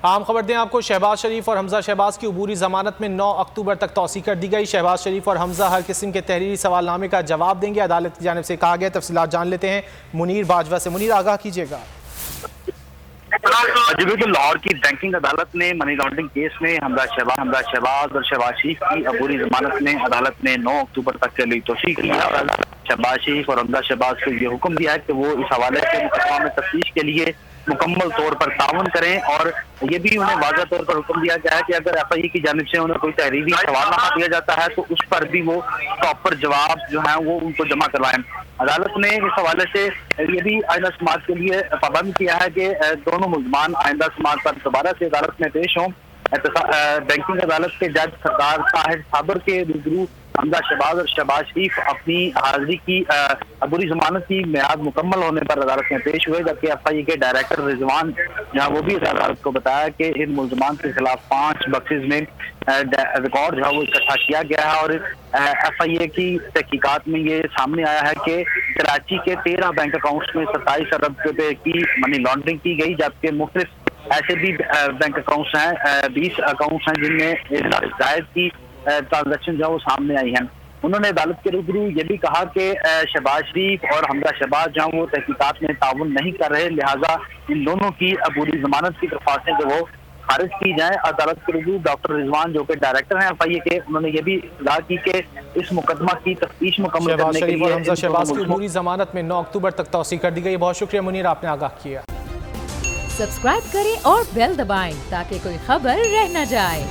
عام خبر دیں آپ کو، شہباز شریف اور حمزہ شہباز کی عبوری ضمانت میں 9 اکتوبر تک توسیع کر دی گئی۔ شہباز شریف اور حمزہ ہر قسم کے تحریری سوال نامے کا جواب دیں گے، عدالت کی جانب سے کہا گیا۔ تفصیلات جان لیتے ہیں منیر باجوہ سے۔ منیر، آگاہ کیجیے گا۔ بالکل، لاہور کی بینکنگ عدالت نے منی لانڈرنگ کیس میں حمزہ شہباز اور شہباز شریف کی عبوری ضمانت میں عدالت نے 9 اکتوبر تک کے لیے توسیع کی ہے۔ شہباز شریف اور حمزہ شہباز کو یہ حکم دیا ہے کہ وہ اس حوالے سے مقدمہ میں تفتیش کے لیے مکمل طور پر تعاون کریں، اور یہ بھی انہیں واضح طور پر حکم دیا گیا ہے کہ اگر ایف آئی اے کی جانب سے انہیں کوئی تحریری سوال نامہ دیا جاتا ہے تو اس پر بھی وہ پراپر جواب جو ہیں وہ ان کو جمع کروائیں۔ عدالت نے اس حوالے سے یہ بھی آئندہ سماعت کے لیے پابند کیا ہے کہ دونوں ملزمان آئندہ سماعت پر دوبارہ سے عدالت میں پیش ہوں۔ بینکنگ عدالت کے جج سردار طاہر صابر کے روبرو حمزہ شہباز اور شہباز شریف اپنی حاضری کی عبوری ضمانت کی میعاد مکمل ہونے پر عدالت میں پیش ہوئے، جبکہ ایف آئی اے کے ڈائریکٹر رضوان جہاں وہ بھی عدالت کو بتایا کہ ان ملزمان کے خلاف 5 بکسز میں ریکارڈ جو ہے وہ اکٹھا کیا گیا ہے، اور ایف آئی اے کی تحقیقات میں یہ سامنے آیا ہے کہ کراچی کے 13 بینک اکاؤنٹس میں 27 ارب روپے کی منی لانڈرنگ کی گئی، جبکہ مختلف ایسے بھی بینک اکاؤنٹس ہیں 20 اکاؤنٹس ہیں جن میں زائد کی ٹرانزیکشن جو ہے وہ سامنے آئی ہیں۔ انہوں نے عدالت کے روبرو یہ بھی کہا کہ شہباز شریف اور حمزہ شہباز جو ہیں وہ تحقیقات میں تعاون نہیں کر رہے، لہٰذا ان دونوں کی عبوری ضمانت کی درخواستیں جو وہ خارج کی جائیں۔ عدالت کے روبرو ڈاکٹر رضوان جو کہ ڈائریکٹر ہیں ایف آئی اے کے، انہوں نے یہ بھی اطلاع کی کہ اس مقدمہ کی تفتیش مکمل کرنے کے لیے شہباز شریف اور حمزہ شہباز کی عبوری ضمانت میں 9 اکتوبر تک توسیع کر دی گئی۔ بہت شکریہ منیر، آپ نے آگاہ کیا۔ سبسکرائب کریں اور بیل دبائیں تاکہ کوئی خبر رہ نہ جائے۔